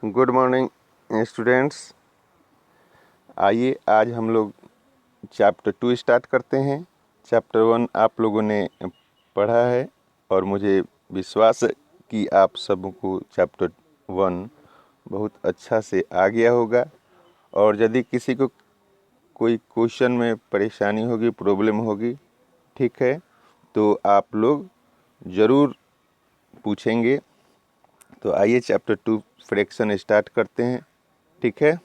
Good morning students. आइए आज हम लोग चैप्टर 2 स्टार्ट करते हैं। चैप्टर 1 आप लोगों ने पढ़ा है और मुझे विश्वास है कि आप सबको चैप्टर 1 बहुत अच्छा से आ गया होगा। और यदि किसी को कोई क्वेश्चन में परेशानी होगी, प्रॉब्लम होगी, ठीक है, तो आप लोग ज़रूर पूछेंगे। तो आइए चैप्टर 2 फ्रैक्शन स्टार्ट करते हैं, ठीक है।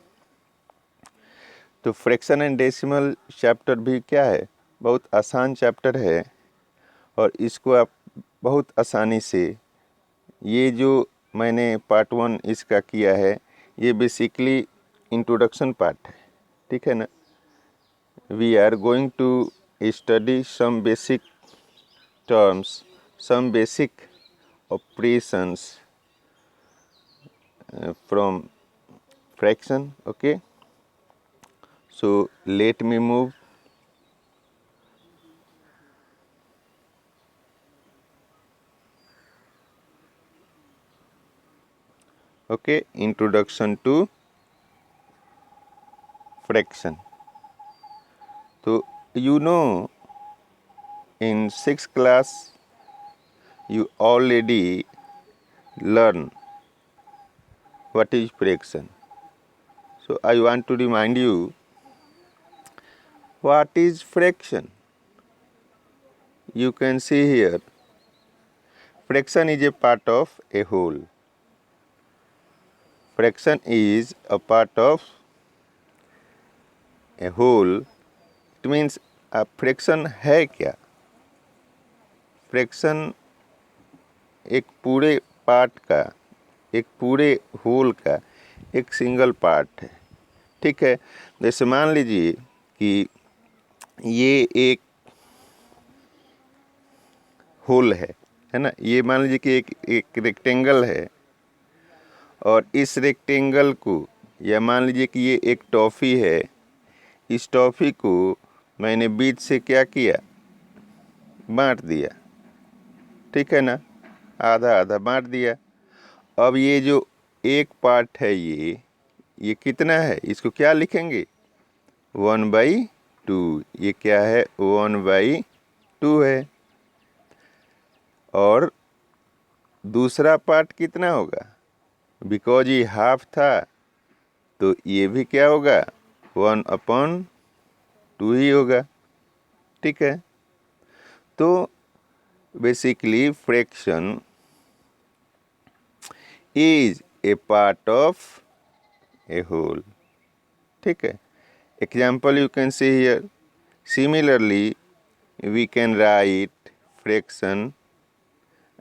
तो फ्रैक्शन एंड डेसिमल चैप्टर भी क्या है, बहुत आसान चैप्टर है और इसको आप बहुत आसानी से, ये जो मैंने पार्ट 1 इसका किया है, ये बेसिकली इंट्रोडक्शन पार्ट है, ठीक है ना। We are going to study some basic terms, some basic operations from fraction. Okay, so let me move. Okay, introduction to fraction. So you know, in 6th class you already learn what is fraction. So I want to remind you what is fraction. You can see here, fraction is a part of a whole. Fraction is a part of a whole. It means fraction है क्या? Fraction एक पूरे part का, एक पूरे whole का एक single part है, ठीक है। जैसे मान लीजिए कि ये एक होल है ना। ये मान लीजिए कि एक रेक्टेंगल है और इस रेक्टेंगल को, या मान लीजिए कि ये एक टॉफ़ी है, इस टॉफ़ी को मैंने बीच से क्या किया, बांट दिया, ठीक है ना, आधा आधा बांट दिया। अब ये जो एक पार्ट है, ये कितना है, इसको क्या लिखेंगे, 1/2। ये क्या है, 1/2 है। और दूसरा पार्ट कितना होगा, बिकॉज ये हाफ था तो ये भी क्या होगा, 1/2 ही होगा, ठीक है। तो basically fraction is a part of a whole, ठीक है। Example you can see here. Similarly we can write fraction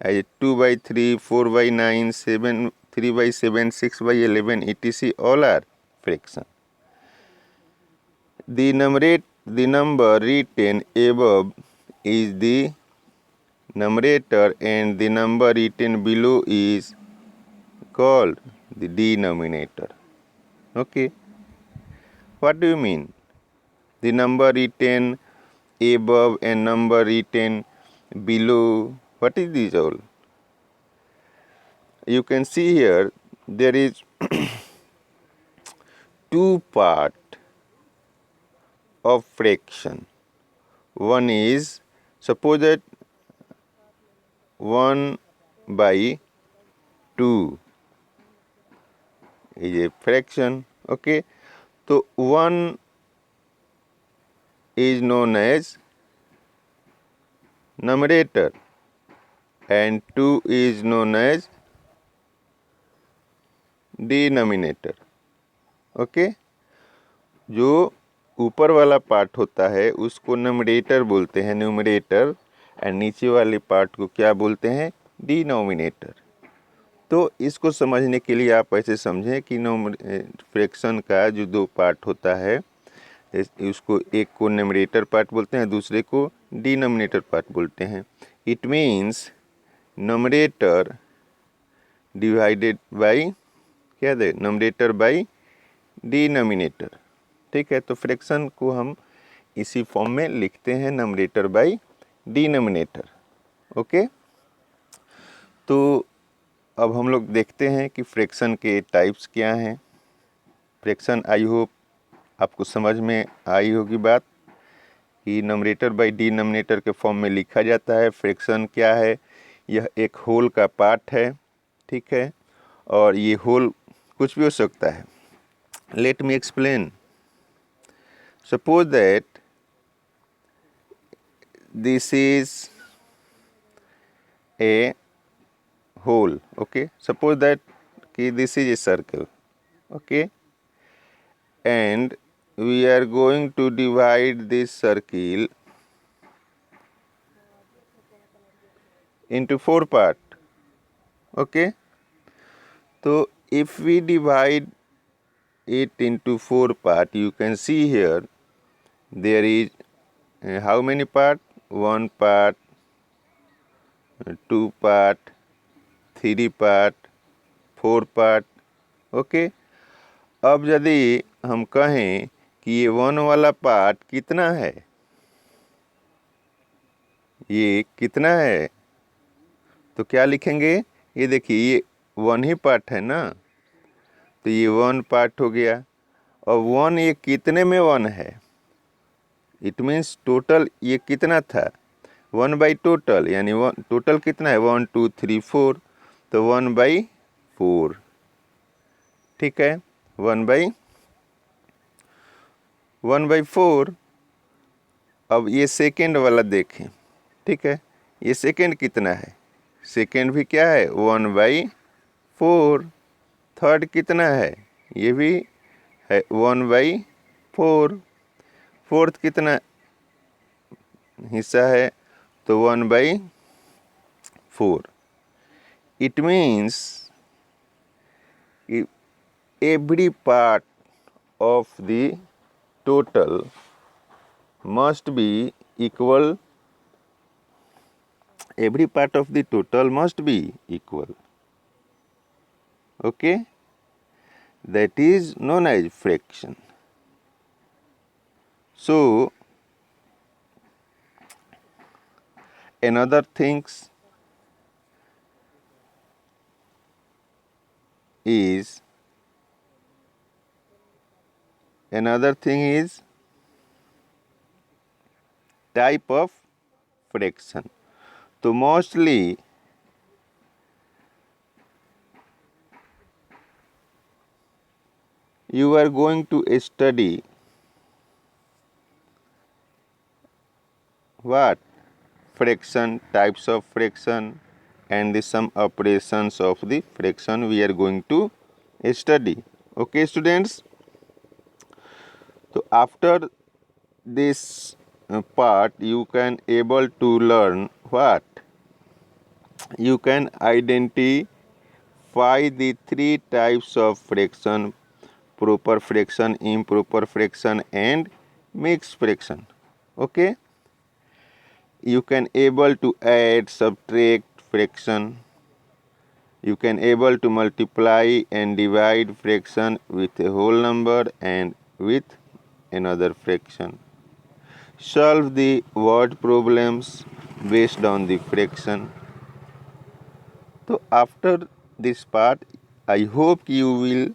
as 2/3, 4/9, 7, 3/7, 6/11, etc. all are fraction. The number written above is the numerator and the number written below is called the denominator. Okay, what do you mean? The number written above and number written below, what is this all? You can see here there is two part of fraction. One is, suppose that 1/2 is a fraction. Okay, so 1 is known as numerator and 2 is known as denominator. Okay, जो ऊपर वाला part होता है उसको numerator बोलते हैं, numerator, and नीचे वाले पार्ट को क्या बोलते हैं, डिनोमिनेटर। तो इसको समझने के लिए आप ऐसे समझें कि फ्रैक्शन का जो दो पार्ट होता है, उसको एक को नमरेटर पार्ट बोलते हैं, दूसरे को डिनोमिनेटर पार्ट बोलते हैं। It means numerator divided by क्या दे, नमरेटर बाई डिनोमिनेटर, ठीक है। तो फ्रैक्शन को हम इसी फॉर्म में लिखते हैं, नमरेटर बाई डिनोमिनेटर। ओके, तो अब हम लोग देखते हैं कि फ्रैक्शन के टाइप्स क्या हैं। फ्रैक्शन आई होप आपको समझ में आई होगी बात कि नमरेटर बाई डिनोमिनेटर के फॉर्म में लिखा जाता है। फ्रैक्शन क्या है? यह एक होल का पार्ट है, ठीक है, और ये होल कुछ भी हो सकता है। Let me explain. Suppose that this is a whole, okay, suppose that this is a circle, okay, and we are going to divide this circle into 4 parts, okay. So if we divide it into 4 parts, you can see here there is how many parts? 1 part, 2 part, 3 part, 4 part, okay. अब यदि हम कहें कि ये 1 वाला part कितना है, ये कितना है, तो क्या लिखेंगे? ये देखिए ये 1 ही पार्ट है ना, तो ये 1 पार्ट हो गया। और 1 ये कितने में 1 है? इट मीन्स टोटल ये कितना था? 1 बाई टोटल, यानी 1 टोटल कितना है? 1 2 3 4, तो 1/4, ठीक है, 1/4। अब ये सेकेंड वाला देखें, ठीक है, ये सेकेंड कितना है? सेकेंड भी क्या है? 1/4। थर्ड कितना है? ये भी है 1/4। फोर्थ कितना हिस्सा है? तो 1/4। It means every part of the total must be equal, every part of the total must be equal, okay, that is known as fraction. So another things is type of fraction. So mostly you are going to study what? Fraction, types of fraction, and some operations of the fraction we are going to study. Okay, students. So after this part, you can able to learn what? You can identify the 3 types of fraction: proper fraction, improper fraction, and mixed fraction. Okay. You can able to add, subtract fraction. You can able to multiply and divide fraction with a whole number and with another fraction. Solve the word problems based on the fraction. So after this part, I hope you will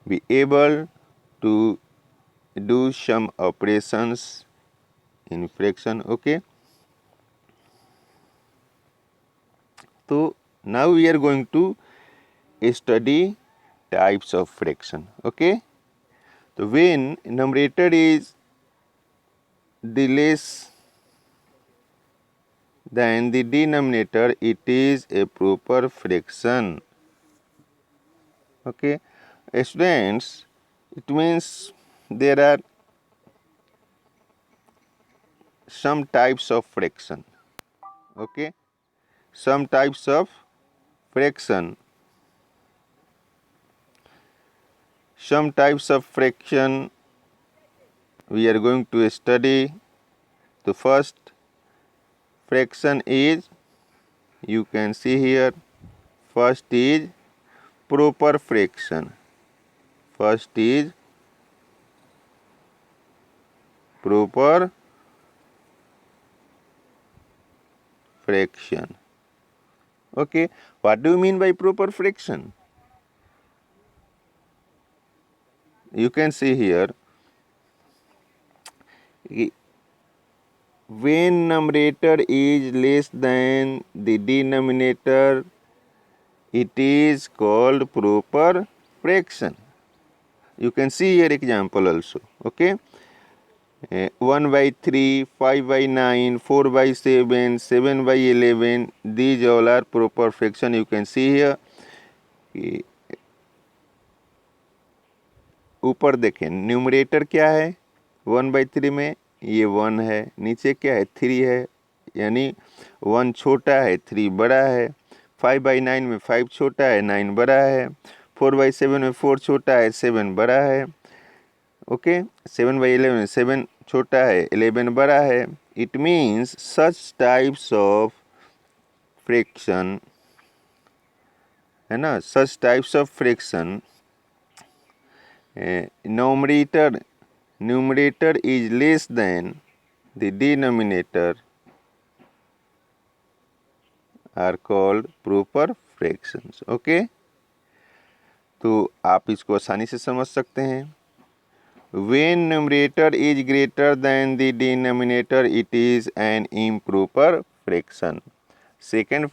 be able to do some operations in fraction, okay. So now we are going to study types of fraction, okay. So when numerator is the less than the denominator, it is a proper fraction, okay. Students, it means there are some types of fraction, okay, some types of fraction. Some types of fraction we are going to study. The first fraction is, you can see here, first is proper fraction. First is proper fraction. Okay, what do you mean by proper fraction? You can see here, when numerator is less than the denominator, it is called proper fraction. You can see here example also. Okay, 1 by 3, 5 by 9, 4 by 7, 7 by 11, these all are proper fraction. You can see here, ऊपर देखें numerator क्या है 1/3 में, ये 1 है, नीचे क्या है 3 है, यानी 1 छोटा है 3 बड़ा है, 5/9 में 5 छोटा है 9 बड़ा है, 4/7 में 4 छोटा है 7 बड़ा है, ओके, 7/11 में 7 छोटा है 11 बड़ा है. It means such types of fraction, है ना, such types of fraction numerator is less than the denominator are called proper fractions. Okay, तो आप इसको आसानी से समझ सकते हैं. When numerator is greater than the denominator, it is an improper fraction. Second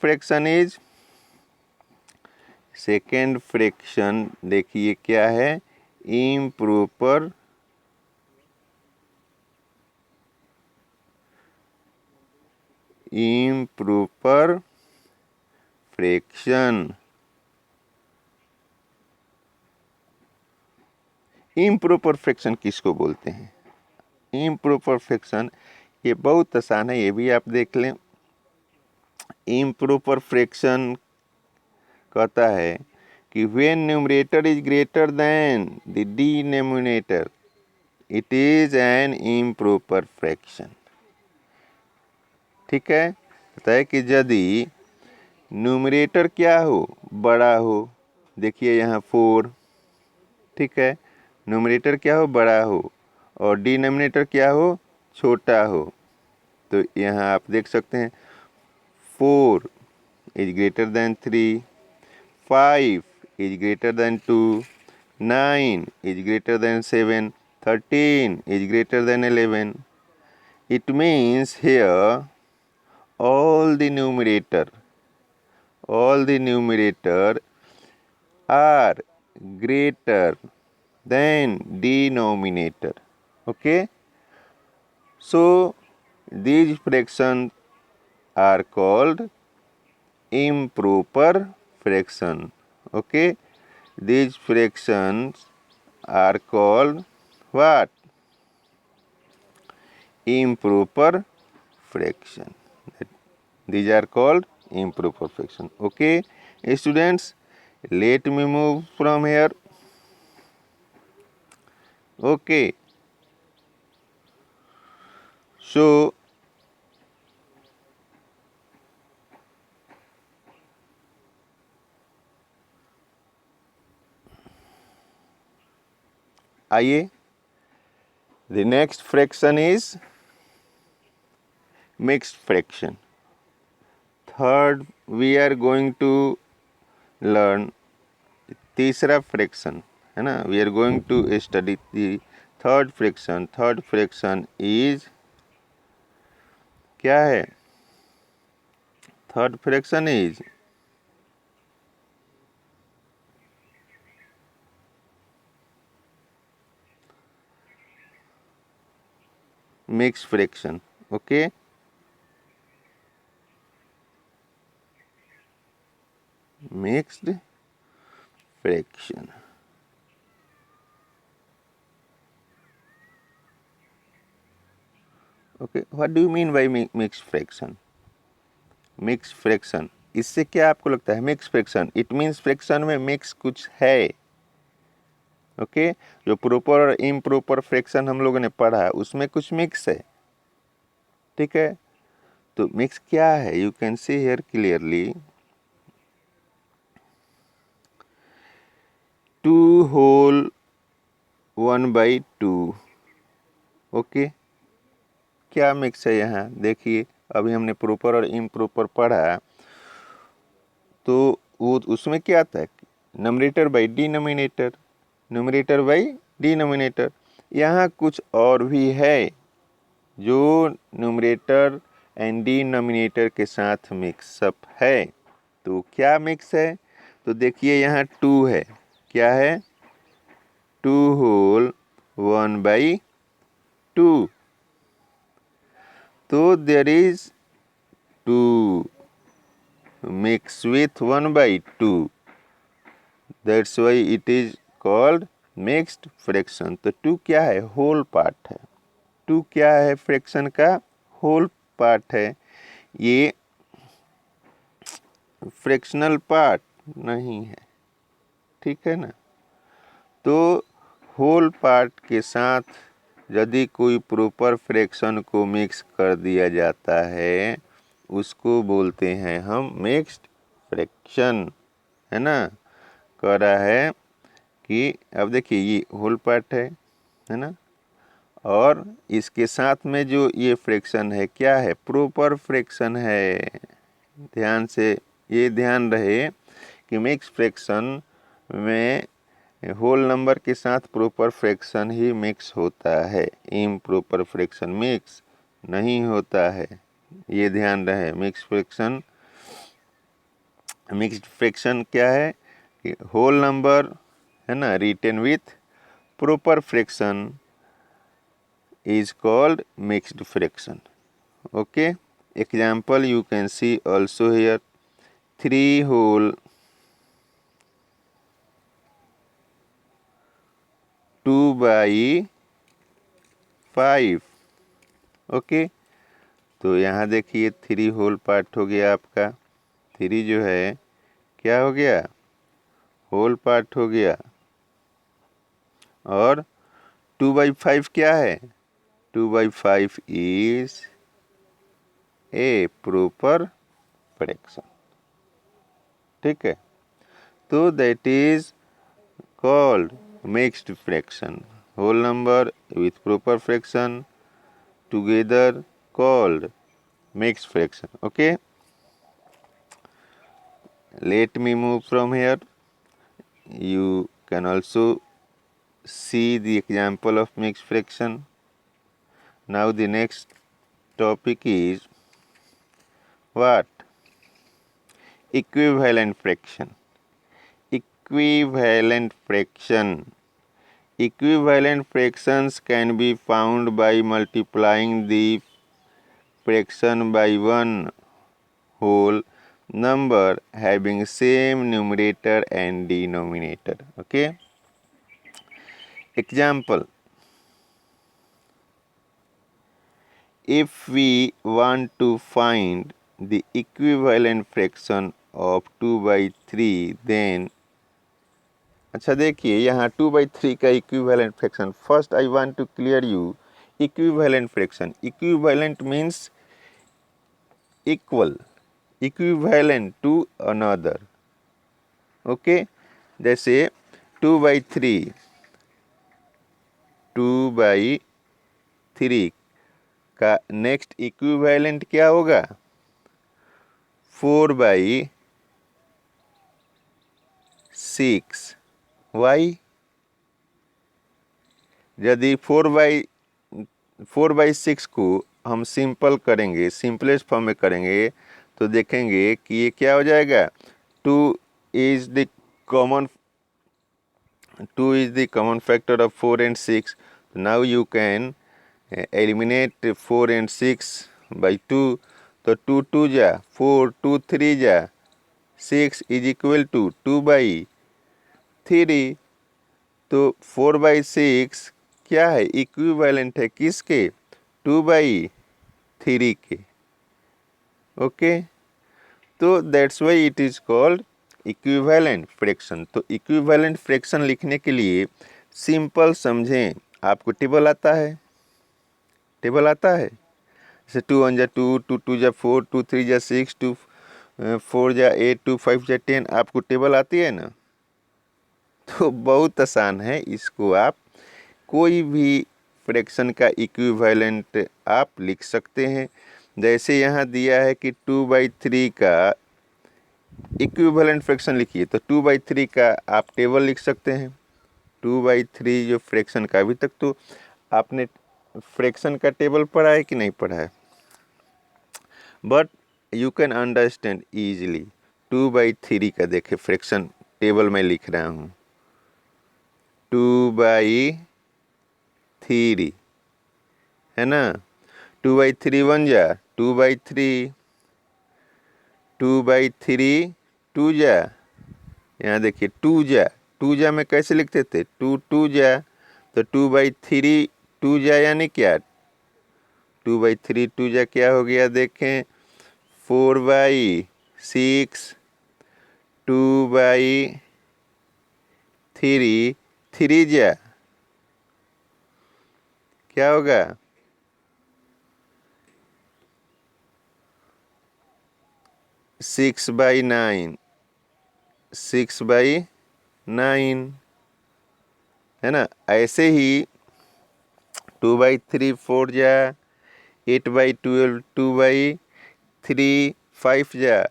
fraction देखिए क्या है, improper फ्रैक्शन. इम्प्रॉपर फ्रैक्शन किसको बोलते हैं? इम्प्रॉपर फ्रैक्शन ये बहुत आसान है, ये भी आप देख लें. इम्प्रॉपर फ्रैक्शन कहता है कि when numerator is greater then the denominator, it is an improper fraction. ठीक है, कहता है कि यदि न्यूमरेटर क्या हो, बड़ा हो, देखिए यहाँ 4, ठीक है, न्यूमरेटर क्या हो, बड़ा हो, और डिनोमिनेटर क्या हो, छोटा हो, तो यहाँ आप देख सकते हैं 4 is greater then 3, 5 is greater then 2, 9 is greater then 7, 13 is greater then 11. It means here all the numerator are greater than denominator. Okay, so these fractions are called improper fraction. Okay, these fractions are called what? Improper fraction. These are called improper fraction. Okay, students, let me move from here. Okay, so आइए, the next fraction is mixed fraction. Third, we are going to learn तीसरा fraction, है ना, we are going to study the third fraction. Third fraction is क्या है? Third fraction is mixed fraction. Okay, mixed fraction. Okay, what do you mean by mixed fraction? Mixed fraction, इससे क्या आपको लगता है? Mix fraction, it means fraction में mix कुछ है. ओके, जो प्रॉपर और इम्प्रॉपर फ्रैक्शन हम लोगों ने पढ़ा है उसमें कुछ मिक्स है. ठीक है, तो मिक्स क्या है? You can see here clearly 2 whole 1/2. Okay, क्या मिक्स है यहाँ? देखिए, अभी हमने प्रॉपर और इम्प्रॉपर पढ़ा. तो वो उसमें क्या आता है, numerator by denominator, numerator by denominator. यहाँ कुछ और भी है जो न्यूमरेटर एंड डिनोमिनेटर के साथ मिक्सअप है। तो क्या मिक्स है, तो देखिए यहाँ 2 है, क्या है, 2 होल 1/2, तो there is 2 mix with 1/2, that's why it is called mixed fraction। तो 2 क्या है, होल पार्ट है। 2 क्या है, फ्रैक्शन का होल पार्ट है। ये फ्रैक्शनल पार्ट नहीं है, ठीक है ना। तो होल पार्ट के साथ यदि कोई प्रॉपर फ्रैक्शन को मिक्स कर दिया जाता है उसको बोलते हैं हम मिक्स्ड फ्रैक्शन, है ना। कह रहा है कि अब देखिए ये होल पार्ट है ना, और इसके साथ में जो ये फ्रैक्शन है क्या है, प्रॉपर फ्रैक्शन है। ध्यान से ये ध्यान रहे कि मिक्स फ्रैक्शन में होल नंबर के साथ प्रॉपर फ्रैक्शन ही मिक्स होता है, इम्प्रॉपर फ्रैक्शन मिक्स नहीं होता है, ये ध्यान रहे। मिक्स्ड फ्रैक्शन क्या है कि होल नंबर, है ना, written with proper fraction is called mixed fraction। okay, example you can see also here, 3 whole 2/5। Okay, तो यहाँ देखिए 3 होल पार्ट हो गया आपका, 3 जो है क्या हो गया, होल पार्ट हो गया, और 2/5 क्या है, 2/5 इज ए प्रॉपर फ्रैक्शन, ठीक है। तो that is called mixed fraction, whole number with proper fraction together called mixed fraction। okay, let me move from here, you can also see the example of mixed fraction। now the next topic is what, equivalent fraction। equivalent fraction, equivalent fractions can be found by multiplying the fraction by one whole number having same numerator and denominator। okay, example, if we want to find the equivalent fraction of 2/3 then, अच्छा देखिए यहाँ 2/3 का equivalent fraction, first I want to clear you, equivalent fraction, equivalent means equal, equivalent to another. Okay, जैसे 2/3, 2/3 का next equivalent क्या होगा, 4/6। Y, यदि 4/6 को हम सिंपल करेंगे, सिंपलेस्ट फॉर्म में करेंगे तो देखेंगे कि ये क्या हो जाएगा, 2 is the common 2 is the common factor of 4 and 6। now you can eliminate 4 and 6 by 2। तो 2 2 जा 4, 2 3 जा 6 is equal to 2/3। तो 4/6 क्या है, इक्विवेलेंट है किसके, 2/3 के। ओके, तो that's why it is called equivalent fraction. तो इक्विवेलेंट फ्रैक्शन लिखने के लिए सिंपल समझें, आपको टेबल आता है, टेबल आता है, जैसे 2 1 जा 2, 2 2 जा 4, 2 3 जा 6, 2 4 जा 8, 2 5 जा 10, आपको टेबल आती है ना। तो बहुत आसान है, इसको आप कोई भी फ्रैक्शन का इक्विवेलेंट आप लिख सकते हैं। जैसे यहाँ दिया है कि 2/3 का इक्विवेलेंट फ्रैक्शन लिखिए तो 2/3 का आप टेबल लिख सकते हैं। 2/3 जो फ्रैक्शन का, अभी तक तो आपने फ्रैक्शन का टेबल पढ़ा है कि नहीं पढ़ा है, but you can understand easily. 2/3 का देखिए फ्रैक्शन टेबल में लिख रहा हूँ, 2/3 है ना। 2/3 1 जा 2/3, 2/3 2 जा, यहाँ देखिए 2 जा में कैसे लिखते थे, 2 जा, तो 2/3 2 जा यानी क्या, 2/3 2 जा क्या हो गया देखें, 4/6, 2/3 3 जा क्या होगा, 6/9, 6/9 है ना। ऐसे ही 2/3 4 जा, 8/12 2/3 5 जा,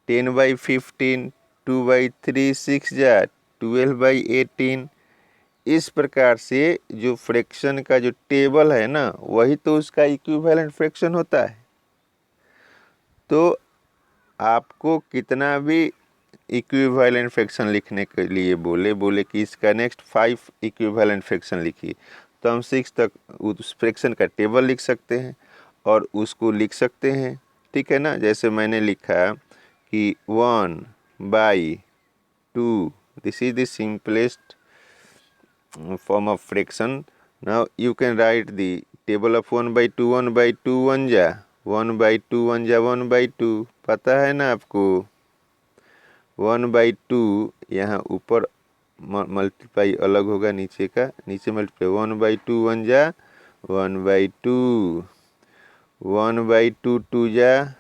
10/15 2/3 6 जा, 12/18। इस प्रकार से जो फ्रैक्शन का जो टेबल है ना, वही तो उसका इक्विवेलेंट फ्रैक्शन होता है। तो आपको कितना भी इक्विवेलेंट फ्रैक्शन लिखने के लिए बोले कि इसका नेक्स्ट 5 इक्विवेलेंट फ्रैक्शन लिखिए, तो हम 6 तक उस फ्रैक्शन का टेबल लिख सकते हैं और उसको लिख सकते हैं, ठीक है ना। जैसे मैंने लिखा कि 1/2, this is the simplest form of fraction. Now you can write the table of 1/2, 1/2 1 जा, 1/2 1 जा 1/2, पता है ना आपको। 1/2 यहाँ ऊपर मल्टीप्लाई अलग होगा, नीचे का नीचे मल्टीप्लाई, 1/2 1 जा 1/2, 1/2 2 जा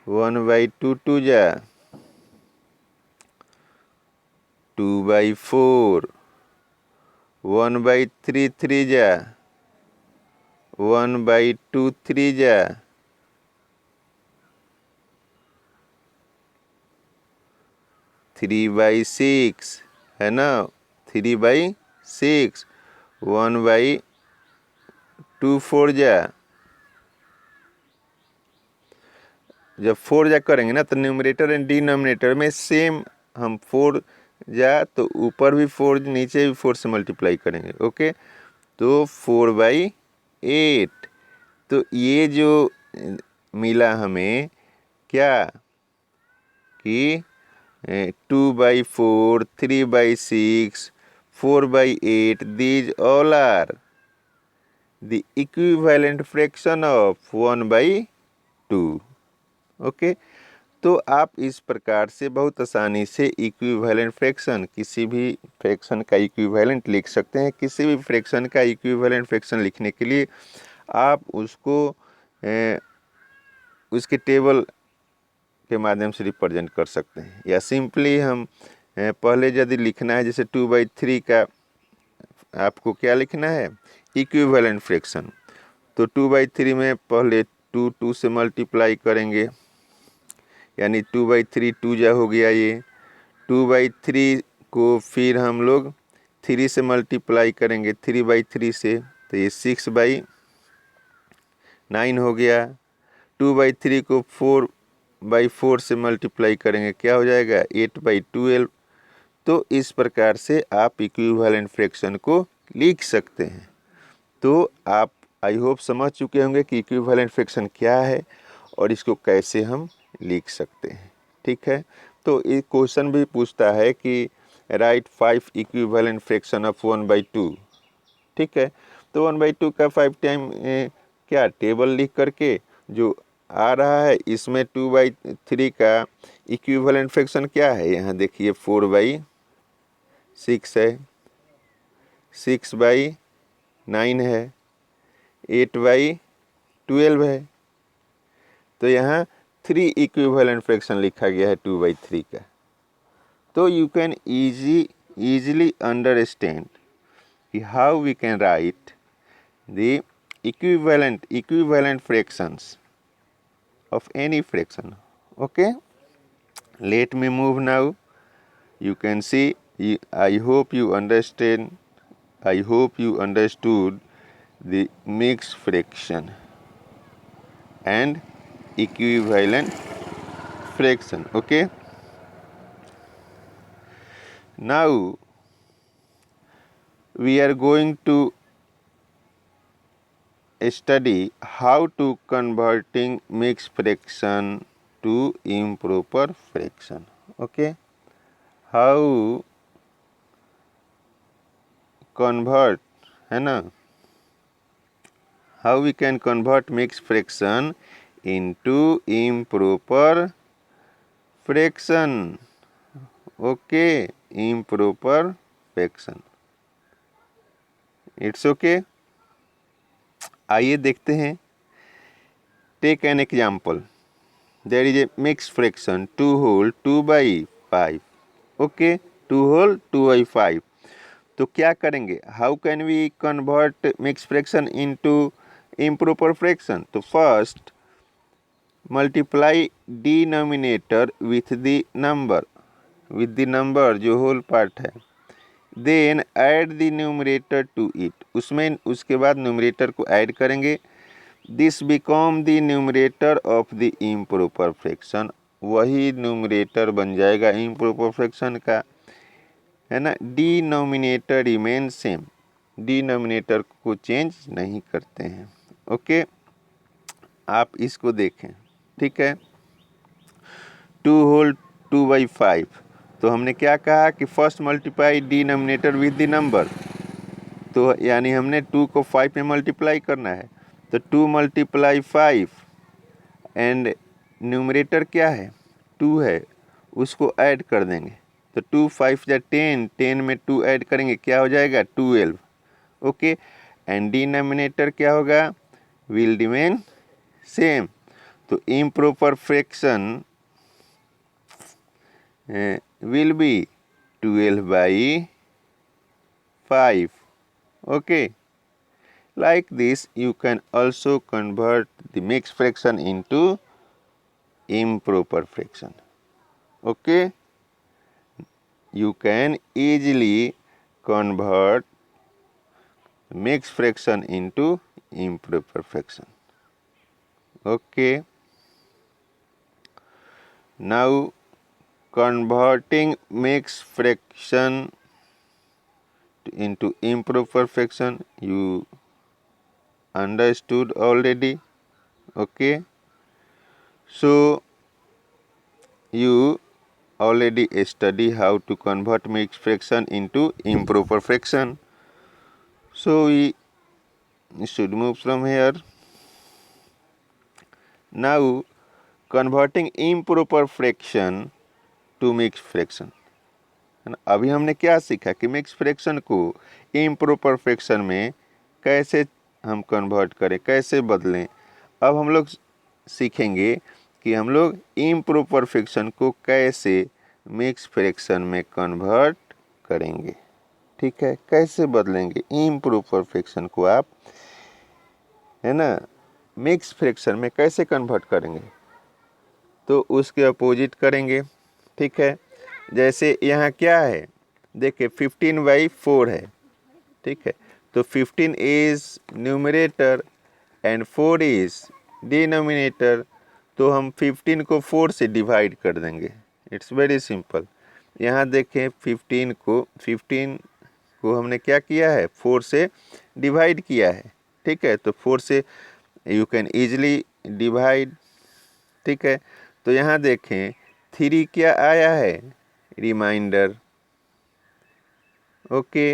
1/2 2 जा 2/4, 1/3 3 जा 1/2 3 जा 3/6 है ना, 3/6, 1/2 4 जा, जब 4 जा करेंगे ना तो न्यूमरेटर एंड डिनोमिनेटर में सेम हम 4 जा तो ऊपर भी 4 नीचे भी 4 से मल्टीप्लाई करेंगे, ओके। तो 4/8, तो ये जो मिला हमें क्या कि 2/4, 3/6, 4/8, these all are the equivalent fraction of 1/2, okay. तो आप इस प्रकार से बहुत आसानी से इक्विवेलेंट फ्रैक्शन, किसी भी फ्रैक्शन का इक्विवेलेंट लिख सकते हैं। किसी भी फ्रैक्शन का इक्विवेलेंट फ्रैक्शन लिखने के लिए आप उसको उसके टेबल के माध्यम से रिप्रेजेंट कर सकते हैं, या सिंपली हम पहले यदि लिखना है, जैसे 2/3 का आपको क्या लिखना है, इक्विवेलेंट फ्रैक्शन, तो 2/3 में पहले 2 से मल्टीप्लाई करेंगे, यानी 2/3 2 जा हो गया ये। 2/3 को फिर हम लोग 3 से मल्टीप्लाई करेंगे, 3/3 से, तो ये 6/9 हो गया। 2/3 को 4/4 से मल्टीप्लाई करेंगे, क्या हो जाएगा, 8/12। तो इस प्रकार से आप इक्विवेलेंट फ्रैक्शन को लिख सकते हैं। तो आप आई होप समझ चुके होंगे कि इक्विवेलेंट फ्रैक्शन क्या है और इसको कैसे हम लिख सकते हैं, ठीक है। तो ये क्वेश्चन भी पूछता है कि राइट 5 इक्विवेलेंट फ्रैक्शन ऑफ 1/2, ठीक है। तो 1/2 का 5 टाइम क्या टेबल लिख करके जो आ रहा है, इसमें 2/3 का इक्विवेलेंट फ्रैक्शन क्या है, यहाँ देखिए 4/6 है, 6/9 है, 8/12 है। तो यहाँ 3 इक्विवेलेंट फ्रैक्शन लिखा गया है 2/3 का। तो you can easily understand how we can write the equivalent fractions of any fraction Okay, let me move now. You can see, I hope you understand. I hope you understood the mixed fraction and equivalent fraction. Okay, now we are going to study how to converting mixed fraction to improper fraction. Okay, how convert, है ना, how we can convert mixed fraction into improper fraction. Okay, improper fraction. It's okay. आइए देखते हैं. Take an example. There is a mixed fraction 2 whole 2 by 5. Okay, 2 whole 2 by 5. तो क्या करेंगे? How can we convert mixed fraction into improper fraction? तो first multiply denominator with the number जो whole part है. Then add the numerator to it. उसमें उसके बाद numerator को add करेंगे. This become the numerator of the improper fraction. वही numerator बन जाएगा improper fraction का, है ना. Denominator remain same. Denominator को change नहीं करते हैं. ओके, आप इसको देखें. ठीक है, 2 whole 2 by 5. तो हमने क्या कहा कि first multiply denominator with the number. तो यानी हमने 2 को 5 में मल्टीप्लाई करना है. तो 2 मल्टीप्लाई 5 एंड न्यूमरेटर क्या है? 2 है, उसको ऐड कर देंगे. तो 2 5 या 10, 10 में 2 ऐड करेंगे, क्या हो जाएगा? 12. ओके, एंड डिनोमिनेटर क्या होगा? Will remain same. तो improper fraction will be 12 by 5. Okay, like this you can also convert the mixed fraction into improper fraction. Okay, you can easily convert mixed fraction into improper fraction. Okay, now converting mixed fraction into improper fraction you understood already. Okay, so you already study how to convert mixed fraction into improper fraction. So we should move from here. Now converting improper fraction to mixed fraction. अभी हमने क्या सीखा कि mix fraction को improper fraction में कैसे हम convert करें, कैसे बदलें. अब हम लोग सीखेंगे कि हम लोग इम्प्रॉपर फ्रैक्शन को कैसे मिक्स फ्रैक्शन में कन्वर्ट करेंगे. ठीक है, कैसे बदलेंगे इम्प्रॉपर फ्रैक्शन को आप, है ना, मिक्स फ्रैक्शन में कैसे कन्वर्ट करेंगे. तो उसके अपोजिट करेंगे. ठीक है, जैसे यहाँ क्या है, देखिए 15/4 है. ठीक है, तो 15 is numerator and 4 is denominator. तो हम 15 को 4 से डिवाइड कर देंगे. It's very simple. यहाँ देखें 15 को हमने क्या किया है, 4 से डिवाइड किया है. ठीक है, तो 4 से यू कैन ईजिली डिवाइड. ठीक है, तो यहाँ देखें 3 क्या आया है, रिमाइंडर. ओके,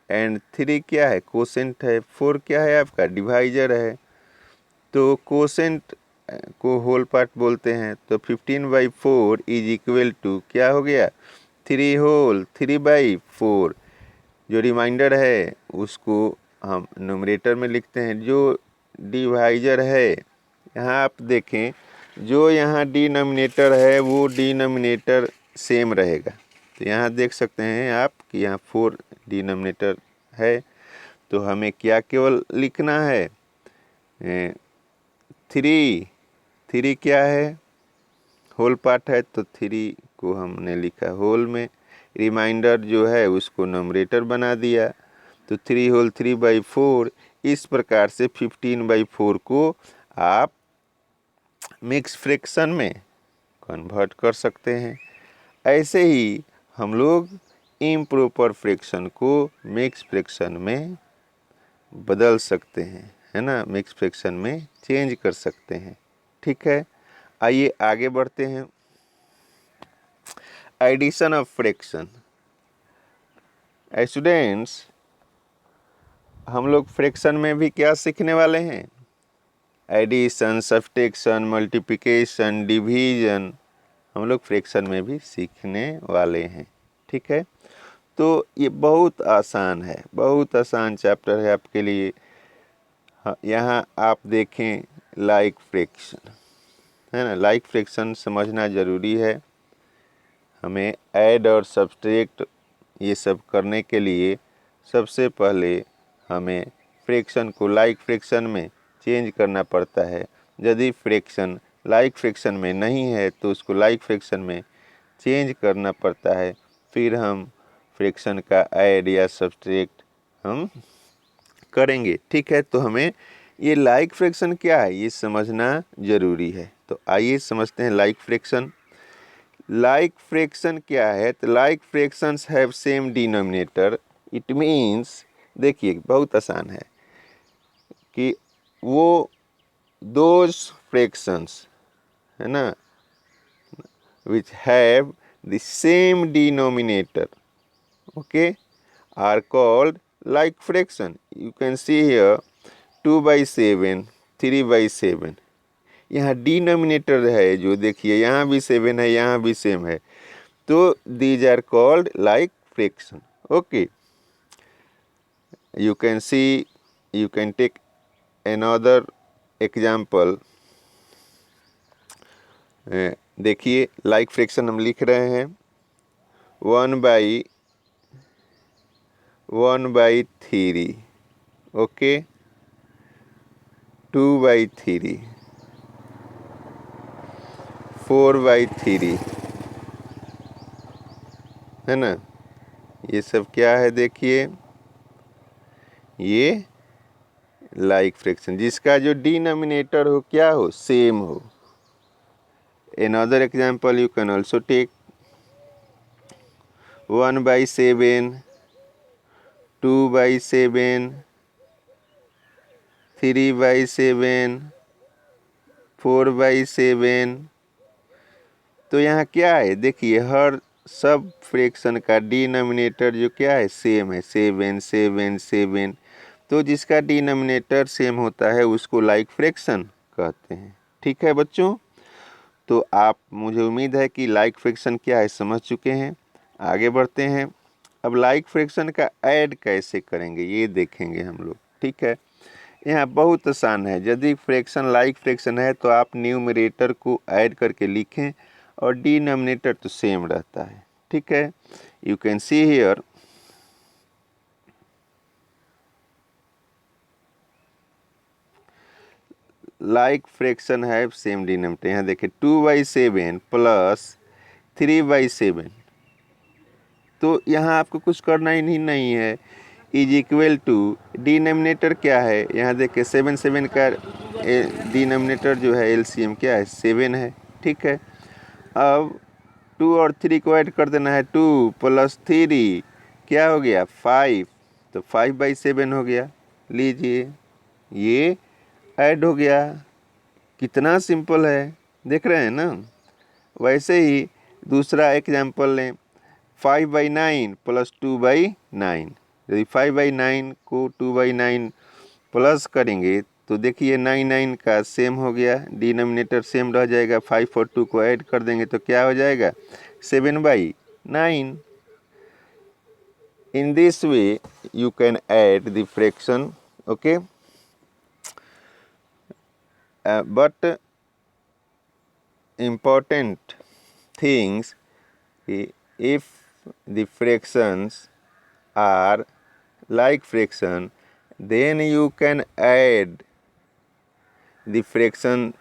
एंड 3 क्या है, कोसेंट है. 4 क्या है आपका, डिवाइजर है. तो कोसेंट को होल पार्ट बोलते हैं. तो 15/4 इज इक्वल टू क्या हो गया, 3 होल 3/4. जो रिमाइंडर है उसको हम न्यूमरेटर में लिखते हैं. जो डिवाइजर है, यहाँ आप देखें जो यहाँ डिनोमिनेटर है वो डिनोमिनेटर सेम रहेगा. तो यहाँ देख सकते हैं आप कि यहाँ 4 डिनोमिनेटर है. तो हमें क्या केवल लिखना है, 3 क्या है, होल पार्ट है तो 3 को हमने लिखा होल में, रिमाइंडर जो है उसको नंबरेटर बना दिया, तो 3 होल 3/4। इस प्रकार से 15/4 को आप मिक्स फ्रैक्शन में कन्वर्ट कर सकते हैं। ऐसे ही हम लोग इम्प्रॉपर फ्रैक्शन को मिक्स फ्रैक्शन में बदल सकते हैं, है ना, मिक्स फ्रैक्शन में चेंज कर सकते हैं। ठीक है, आइए आगे बढ़ते हैं। Addition of fraction. स्टूडेंट्स, हम लोग फ्रैक्शन में भी क्या सीखने वाले हैं? एडिशन, सब्ट्रैक्शन, मल्टीप्लिकेशन, डिवीजन हम लोग फ्रैक्शन में भी सीखने वाले हैं। ठीक है, तो ये बहुत आसान है, बहुत आसान चैप्टर है आपके लिए। यहाँ आप देखें लाइक फ्रैक्शन, है ना, लाइक फ्रैक्शन समझना ज़रूरी है। हमें ऐड और सब्ट्रैक्ट ये सब करने के लिए सबसे पहले हमें फ्रैक्शन को लाइक फ्रैक्शन में चेंज करना पड़ता है। यदि फ्रैक्शन लाइक फ्रैक्शन में नहीं है तो उसको लाइक फ्रैक्शन में चेंज करना पड़ता है, फिर हम फ्रैक्शन का ऐड या सब्ट्रैक्ट हम करेंगे। ठीक है, तो हमें ये लाइक फ्रैक्शन क्या है ये समझना ज़रूरी है। तो आइए समझते हैं लाइक फ्रैक्शन। लाइक फ्रैक्शन क्या है? तो like fractions have same denominator. It means, देखिए बहुत आसान है कि वो दोज फ्रैक्शंस, है ना, which have the same denominator, okay, are called like fraction. You can see here 2/7, 3/7। यहाँ डिनोमिनेटर है जो, देखिए यहाँ भी 7 है, यहाँ भी सेम है, तो these are called like fraction. Okay, you can see, you can take another example. देखिए लाइक फ्रैक्शन हम लिख रहे हैं 1/3, ओके, 2/3, 4/3, है ना। ये सब क्या है? देखिए ये लाइक फ्रैक्शन जिसका जो डिनोमिनेटर हो क्या हो? सेम हो। Another example you can also take 1/7, 2/7, 3/7, 4/7। तो यहाँ क्या है? देखिए हर सब फ्रैक्शन का डिनोमिनेटर जो क्या है? सेम है, 7 7 7। तो जिसका डिनोमिनेटर सेम होता है उसको लाइक फ्रैक्शन कहते हैं। ठीक है बच्चों, तो आप, मुझे उम्मीद है कि लाइक फ्रैक्शन क्या है समझ चुके हैं। आगे बढ़ते हैं। अब लाइक फ्रैक्शन का ऐड कैसे करेंगे ये देखेंगे हम लोग। ठीक है, यहाँ बहुत आसान है। यदि फ्रैक्शन लाइक फ्रैक्शन है तो आप न्यूमरेटर को ऐड करके लिखें और डिनोमिनेटर तो सेम रहता है। ठीक है, you can see here like fraction है सेम डिनोमिनेटर। यहाँ देखिए 2/7 प्लस 3/7, तो यहाँ आपको कुछ करना ही नहीं है, इज इक्वल टू डिनोमिनेटर क्या है? यहाँ देखिए 7 7 का डिनोमिनेटर जो है एलसीएम क्या है? 7 है। ठीक है, अब 2 और 3 को ऐड कर देना है, 2 + 3 क्या हो गया? 5, तो 5/7 हो गया। लीजिए ये ऐड हो गया। कितना सिंपल है, देख रहे हैं ना। वैसे ही दूसरा एग्जाम्पल लें, 5/9 + 2/9। यदि 5/9 को 2/9 प्लस करेंगे तो देखिए 9 9 का सेम हो गया, डिनोमिनेटर सेम रह जाएगा। 5 और 2 को ऐड कर देंगे तो क्या हो जाएगा? 7/9। In this way you can add the fraction, okay, but important things, if the fractions are like fraction then you can add the fraction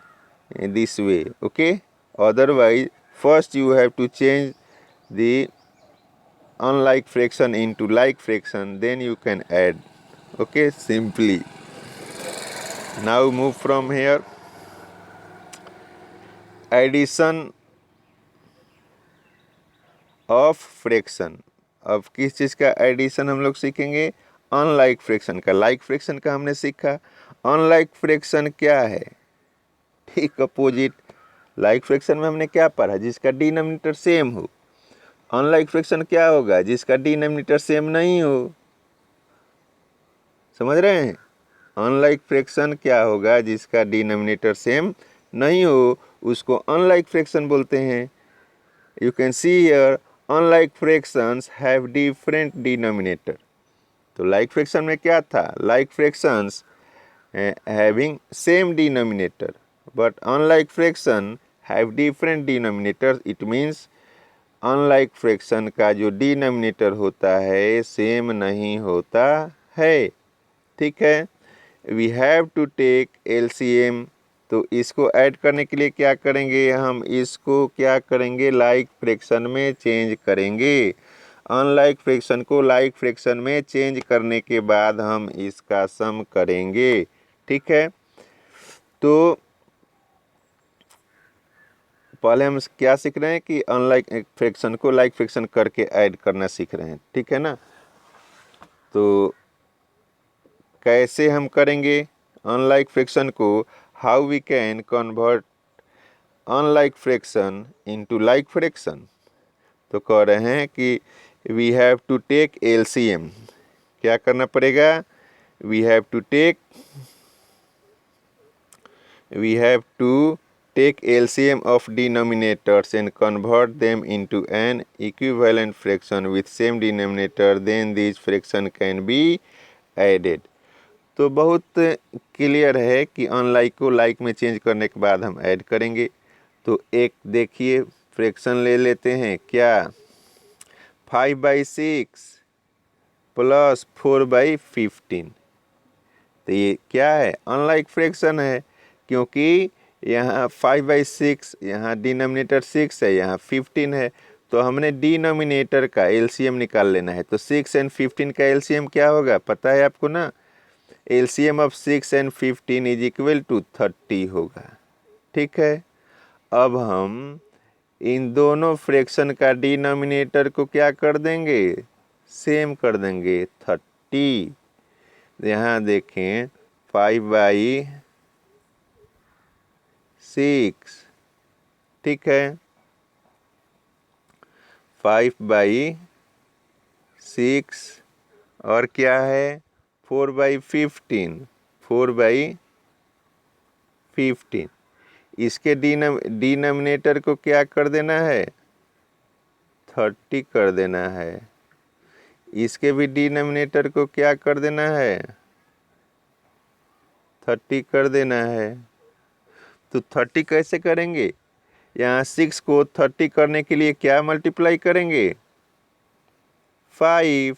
this way, okay, otherwise first you have to change the unlike fraction into like fraction, then you can add. Okay, simply. Now move from here. Addition of fraction. अब किस चीज़ का addition हम लोग सीखेंगे? Unlike fraction का. Like fraction का हमने सीखा. अनलाइक फ्रैक्शन क्या है? ठीक अपोजिट. लाइक फ्रैक्शन में हमने क्या पढ़ा? जिसका डिनोमिनेटर सेम हो. अनलाइक फ्रैक्शन क्या होगा? जिसका डिनोमिनेटर सेम नहीं हो. समझ रहे हैं? अनलाइक फ्रैक्शन क्या होगा? जिसका डिनोमिनेटर सेम नहीं हो, उसको अनलाइक फ्रैक्शन बोलते हैं. You can see here, unlike fractions have different denominator. तो like fraction में क्या था? Like fractions having same denominator, but unlike fraction have different denominators. It means unlike fraction का जो denominator होता है same नहीं होता है. ठीक है. We have to take LCM. तो इसको ऐड करने के लिए क्या करेंगे? हम इसको क्या करेंगे? लाइक फ्रैक्शन में चेंज करेंगे. अनलाइक फ्रैक्शन को लाइक फ्रैक्शन में चेंज करने के बाद हम इसका सम करेंगे. ठीक है. तो पहले हम क्या सीख रहे हैं कि अनलाइक फ्रैक्शन को लाइक फ्रैक्शन करके ऐड करना सीख रहे हैं. ठीक है ना. तो कैसे हम करेंगे अनलाइक फ्रैक्शन को? How we can convert unlike fraction into like fraction? तो कह रहे हैं कि we have to take LCM. क्या करना पड़ेगा? We have to take LCM of denominators and convert them into an equivalent fraction with same denominator. Then these fraction can be added. तो बहुत क्लियर है कि अनलाइक को लाइक में change करने के बाद हम ऐड करेंगे. तो एक देखिए फ्रैक्शन ले लेते हैं. क्या? 5/6 प्लस 4/15. तो ये क्या है? अनलाइक फ्रैक्शन है, क्योंकि यहाँ 5/6, यहाँ डिनोमिनेटर 6 है, यहाँ 15 है. तो हमने डिनोमिनेटर का एलसीएम निकाल लेना है. तो 6 और 15 का एलसीएम क्या होगा? पता है आपको ना. LCM of 6 and 15 is equal to 30 होगा. ठीक है. अब हम इन दोनों फ्रैक्शन का डिनोमिनेटर को क्या कर देंगे? सेम कर देंगे, 30. यहाँ देखें 5/6. ठीक है. 5/6 और क्या है? 4/15. 4/15. इसके डिनोमिनेटर को क्या कर देना है? 30 कर देना है. इसके भी डिनोमिनेटर को क्या कर देना है? 30 कर देना है. तो 30 कैसे करेंगे? यहाँ 6 को 30 करने के लिए क्या मल्टीप्लाई करेंगे? 5.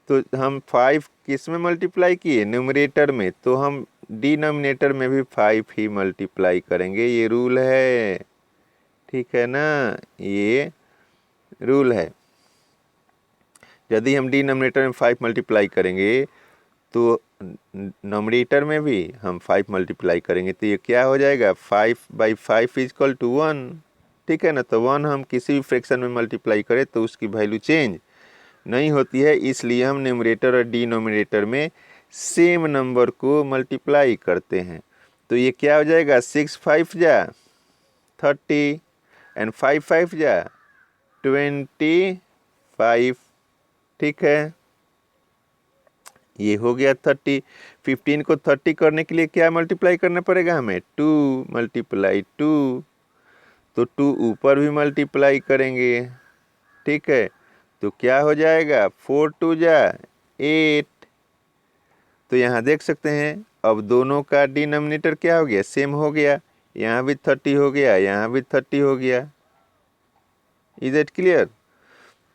तो हम 5 किस में मल्टीप्लाई किए? न्यूमरेटर में. तो हम डिनोमिनेटर में भी 5 ही मल्टीप्लाई करेंगे. ये रूल है. ठीक है ना. ये रूल है. यदि हम डिनोमिनेटर में 5 मल्टीप्लाई करेंगे तो नोमिनेटर में भी हम 5 मल्टीप्लाई करेंगे. तो ये क्या हो जाएगा? 5/5 इक्वल टू 1. ठीक है ना. तो 1 हम किसी भी फ्रैक्शन में मल्टीप्लाई करें तो उसकी वैल्यू चेंज नहीं होती है. इसलिए हम न्यूमरेटर और डिनोमिनेटर में सेम नंबर को मल्टीप्लाई करते हैं. तो ये क्या हो जाएगा? 6 5 जा 30 एंड 5 5 जा 25. ठीक है. ये हो गया 30. 15 को 30 करने के लिए क्या मल्टीप्लाई करना पड़ेगा हमें? 2 × 2. तो 2 ऊपर भी मल्टीप्लाई करेंगे. ठीक है. तो क्या हो जाएगा? 4 2 जा 8. तो यहाँ देख सकते हैं अब दोनों का डिनोमिनेटर क्या हो गया? सेम हो गया. यहाँ भी 30 हो गया, यहाँ भी 30 हो गया. Is it clear?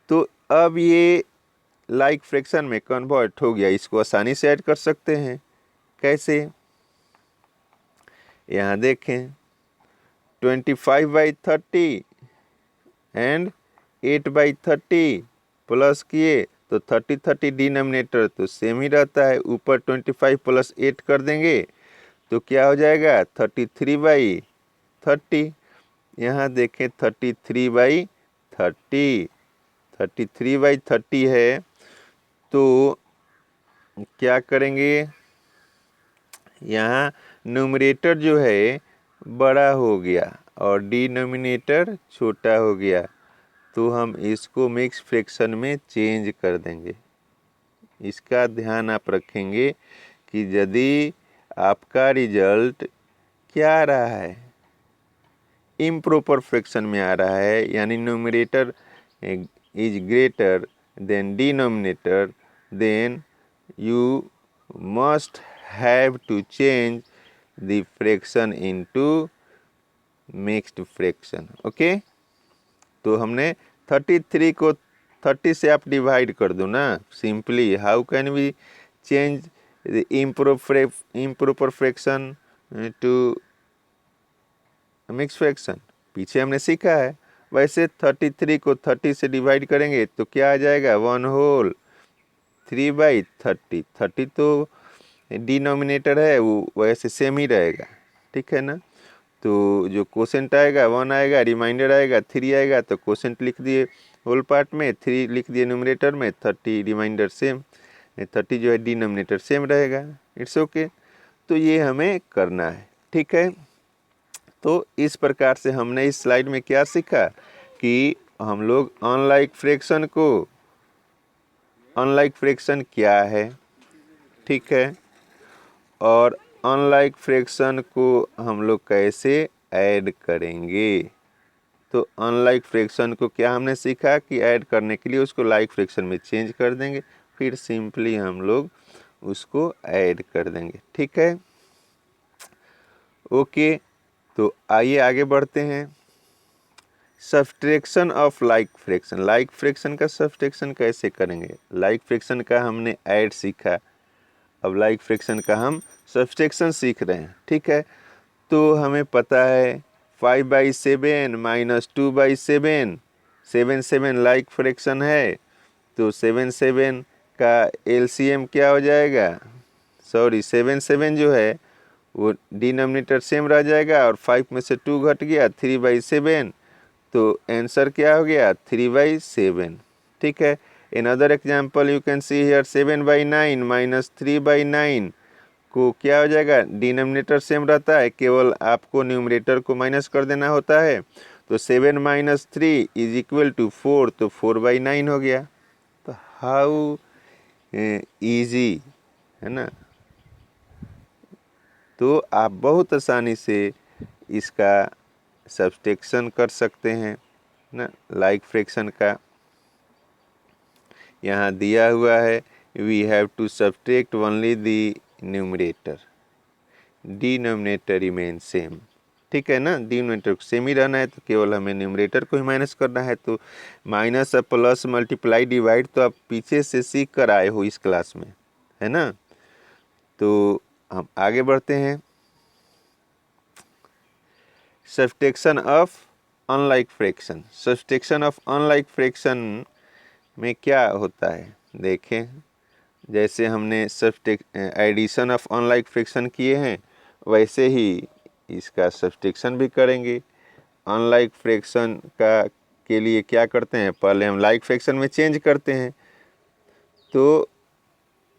तो अब ये लाइक फ्रैक्शन में कन्वर्ट हो गया. इसको आसानी से ऐड कर सकते हैं. कैसे? यहाँ देखें 25/30 एंड 8/30 प्लस किए तो 30 डिनोमिनेटर तो सेम ही रहता है, ऊपर 25 + 8 कर देंगे तो क्या हो जाएगा 33/30। यहाँ देखें 33/30, 33/30 है तो क्या करेंगे, यहाँ न्यूमरेटर जो है बड़ा हो गया और डिनोमिनेटर छोटा हो गया, तो हम इसको मिक्स फ्रैक्शन में चेंज कर देंगे। इसका ध्यान आप रखेंगे कि यदि आपका रिजल्ट क्या आ रहा है, इम्प्रॉपर फ्रैक्शन में आ रहा है, यानी numerator is greater than denominator, then you must have to change the fraction into mixed fraction। Okay, तो हमने 33 को 30 से आप डिवाइड कर दो ना simply. How can we change the improper fraction to mix fraction, पीछे हमने सीखा है। वैसे 33 को 30 से डिवाइड करेंगे तो क्या आ जाएगा 1/3। 30 तो डिनोमिनेटर है वो वैसे सेम ही रहेगा, ठीक है ना। तो जो कोसेंट आएगा 1 आएगा, रिमाइंडर आएगा 3 आएगा, तो कोसेंट लिख दिए होल पार्ट में, 3 लिख दिए न्यूमरेटर में, 30 रिमाइंडर सेम, 30 जो है डिनोमिनेटर सेम रहेगा। It's okay. तो ये हमें करना है, ठीक है। तो इस प्रकार से हमने इस स्लाइड में क्या सीखा कि हम लोग अनलाइक फ्रैक्शन को, अनलाइक फ्रैक्शन क्या है, ठीक है, और अनलाइक फ्रैक्शन को हम लोग कैसे ऐड करेंगे। तो अनलाइक फ्रैक्शन को क्या हमने सीखा कि ऐड करने के लिए उसको लाइक फ्रैक्शन में चेंज कर देंगे, फिर सिंपली हम लोग उसको ऐड कर देंगे, ठीक है। ओके, तो आइए आगे बढ़ते हैं। Subtraction of like fraction, like fraction का सब्सट्रैक्शन कैसे करेंगे। लाइक फ्रैक्शन का हमने ऐड सीखा, अब लाइक फ्रैक्शन का हम सब्सट्रैक्शन सीख रहे हैं, ठीक है। तो हमें पता है 5/7 - 2/7, 7 लाइक फ्रैक्शन है, तो 7 का एलसीएम क्या हो जाएगा, सॉरी 7 जो है वो डिनोमिनेटर सेम रह जाएगा और 5 में से 2 घट गया 3/7, तो आंसर क्या हो गया 3/7, ठीक है। In other example you can see here 7/9 - 3/9 को क्या हो जाएगा, डिनोमिनेटर सेम रहता है, केवल आपको न्यूमरेटर को माइनस कर देना होता है। तो 7 - 3 = 4, तो 4/9 हो गया। तो हाउ इजी है ना। तो आप बहुत आसानी से इसका सब्सट्रैक्शन कर सकते हैं ना, लाइक फ्रैक्शन का। यहाँ दिया हुआ है we have to subtract only the numerator, denominator remain same, ठीक है ना। डिनोमिनेटर सेम ही रहना है तो केवल हमें न्यूमरेटर को ही माइनस करना है। तो माइनस और प्लस मल्टीप्लाई डिवाइड तो आप पीछे से सीख कर आए हो इस क्लास में, है ना। तो हम आगे बढ़ते हैं। Subtraction of unlike fraction, subtraction of unlike fraction में क्या होता है देखें। जैसे हमने एडिशन ऑफ अनलाइक फ्रैक्शन किए हैं वैसे ही इसका सब्सट्रैक्शन भी करेंगे। अनलाइक फ्रैक्शन का के लिए क्या करते हैं, पहले हम लाइक फ्रैक्शन में चेंज करते हैं। तो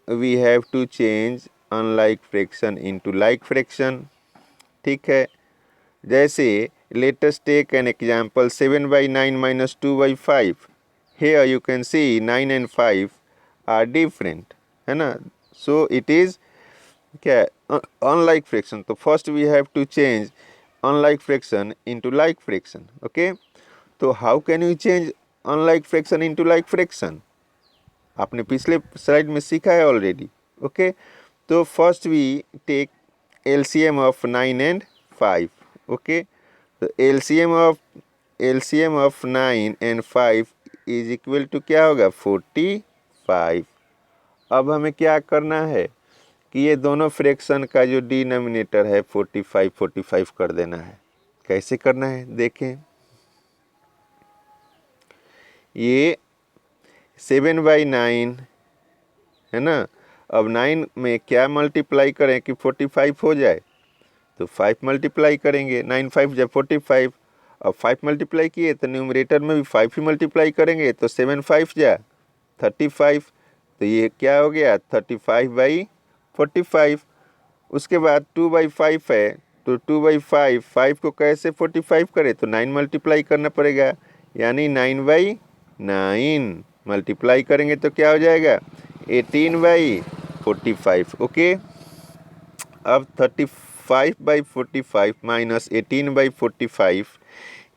we have to change unlike fraction into like fraction, ठीक है। जैसे let us take an example 7/9 - 2/5। Here you can see 9 and 5 are different, है ना। So it is क्या unlike fraction। तो first we have to change unlike fraction into like fraction, okay। तो how can you change unlike fraction into like fraction, आपने पिछले slide में सीखा है ऑलरेडी, ओके। तो first we take LCM of 9 and 5, okay. तो LCM of 9 and 5 is equal to क्या होगा 45। अब हमें क्या करना है कि ये दोनों फ्रैक्शन का जो डिनोमिनेटर है 45 कर देना है, कैसे करना है देखें। ये 7/9 है ना। अब 9 में क्या मल्टीप्लाई करें कि 45 हो जाए, तो 5 मल्टीप्लाई करेंगे, 9 5 जब 45। अब 5 मल्टीप्लाई किए तो न्यूमरेटर में भी 5 ही मल्टीप्लाई करेंगे, तो 7 5 जा 35। तो ये क्या हो गया 35/45। उसके बाद 2/5 है, तो 2/5, 5 को कैसे 45 करे, तो 9 मल्टीप्लाई करना पड़ेगा, यानी 9/9 मल्टीप्लाई करेंगे तो क्या हो जाएगा 18/45। ओके। अब 35/45 minus 18/45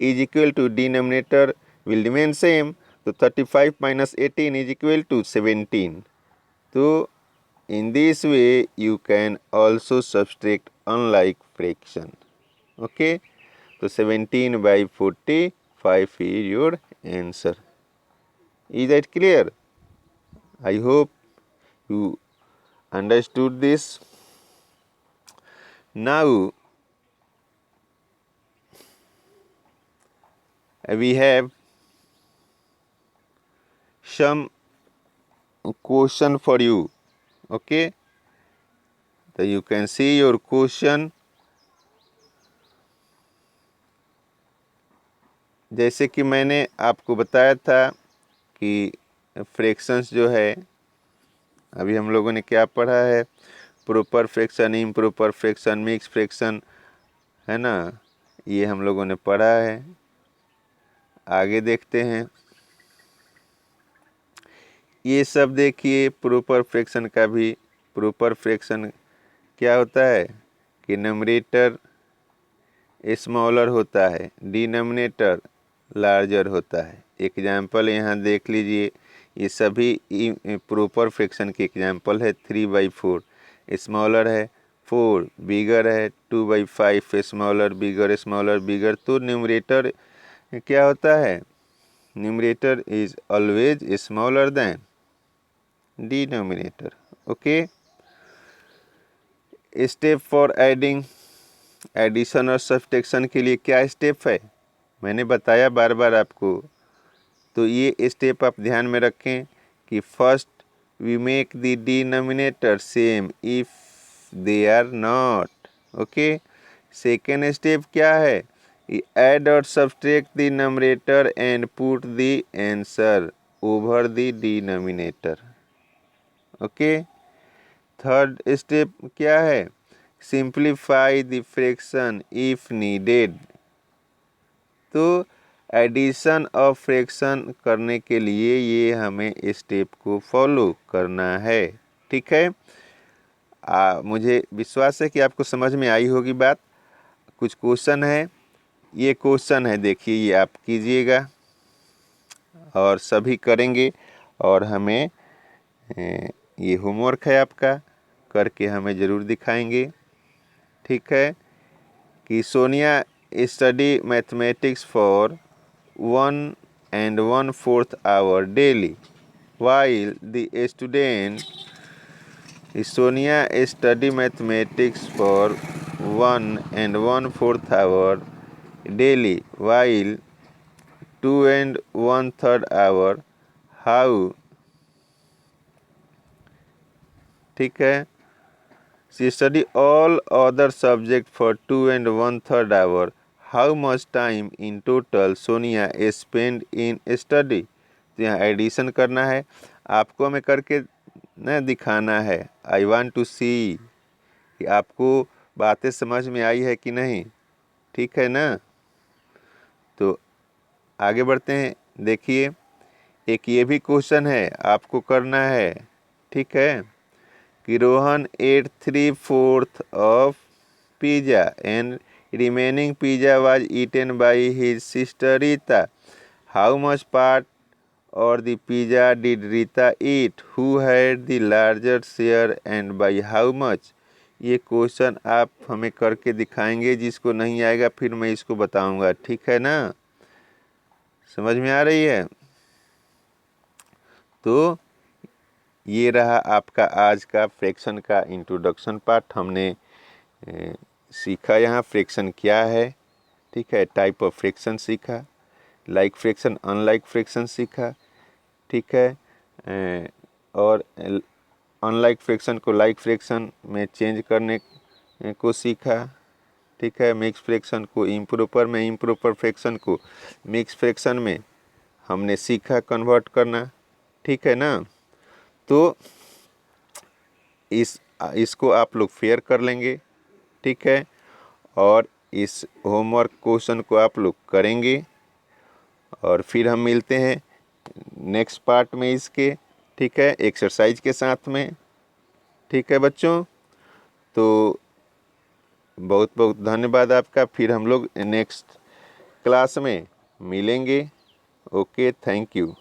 is equal to denominator will remain same, तो 35 माइनस 18 इज इक्वल टू 17। तो in this way you can also subtract unlike fraction. Okay, so 17/45 is your answer. Is that clear? I hope you understood this. Now we have some question for you. Okay, so you can see your question. जैसे कि मैंने आपको बताया था कि fractions जो है, अभी हम लोगों ने क्या पढ़ा है, proper fraction, improper fraction, mix fraction, है ना, ये हम लोगों ने पढ़ा है। आगे देखते हैं। ये सब देखिए प्रॉपर फ्रैक्शन का भी। प्रॉपर फ्रैक्शन क्या होता है कि न्यूमरेटर स्मॉलर होता है, डिनोमिनेटर लार्जर होता है। एग्जाम्पल यहाँ देख लीजिए, ये सभी प्रॉपर फ्रैक्शन के एग्जाम्पल है। 3/4 स्मॉलर है, 4 बिगर है, 2/5 स्मॉलर बिगर स्मॉलर बिगर। तो न्यूमरेटर क्या होता है, numerator is always smaller than denominator. Okay. Step for adding, addition और सब्ट्रैक्शन के लिए क्या स्टेप है, मैंने बताया बार बार आपको। तो ये स्टेप आप ध्यान में रखें कि first we make the denominator same if they are not. Okay. Second step क्या है, ऐड और subtract the numerator and put the answer over the denominator. Okay. Third step क्या है, simplify the fraction if needed. तो addition और fraction करने के लिए ये हमें स्टेप को फॉलो करना है। ठीक है। मुझे विश्वास है कि आपको समझ में आई होगी बात। कुछ क्वेश्चन है, ये क्वेश्चन है, देखिए ये आप कीजिएगा और सभी करेंगे, और हमें ये होमवर्क है आपका, करके हमें ज़रूर दिखाएंगे। ठीक है। कि Sonia study mathematics for 1 1/4 hour daily, while the student Sonia study mathematics for 1 1/4 hour daily, while 2 1/3 hour. How? ठीक है। She study all other subject for 2 1/3 hour. How much time in total Sonia spend in study? तो यहाँ addition करना है, आपको हमें करके न दिखाना है। आई वांट टू सी कि आपको बातें समझ में आई है कि नहीं। ठीक है ना। तो आगे बढ़ते हैं। देखिए एक ये भी क्वेश्चन है, आपको करना है। ठीक है। कि Rohan ate 3/4 of pizza and remaining pizza was eaten by his sister Rita. How much part or the pizza did Rita eat? Who had the larger share and by how much? ये question आप हमें करके दिखाएंगे। जिसको नहीं आएगा फिर मैं इसको बताऊंगा। ठीक है ना, समझ में आ रही है। तो ये रहा आपका आज का फ्रैक्शन का इंट्रोडक्शन पार्ट। हमने सीखा यहाँ फ्रैक्शन क्या है। ठीक है। टाइप ऑफ फ्रैक्शन सीखा, लाइक फ्रैक्शन अनलाइक फ्रैक्शन सीखा, ठीक है। और अनलाइक फ्रैक्शन को लाइक फ्रैक्शन में चेंज करने को सीखा, ठीक है। मिक्स फ्रैक्शन को इम्प्रॉपर में, इम्प्रॉपर फ्रैक्शन को मिक्स फ्रैक्शन में हमने सीखा कन्वर्ट करना, ठीक है ना। तो इसको आप लोग फेयर कर लेंगे, ठीक है। और इस होमवर्क क्वेश्चन को आप लोग करेंगे और फिर हम मिलते हैं नेक्स्ट पार्ट में इसके, ठीक है, एक्सरसाइज के साथ में, ठीक है बच्चों। तो बहुत बहुत धन्यवाद आपका। फिर हम लोग नेक्स्ट क्लास में मिलेंगे। Okay, thank you.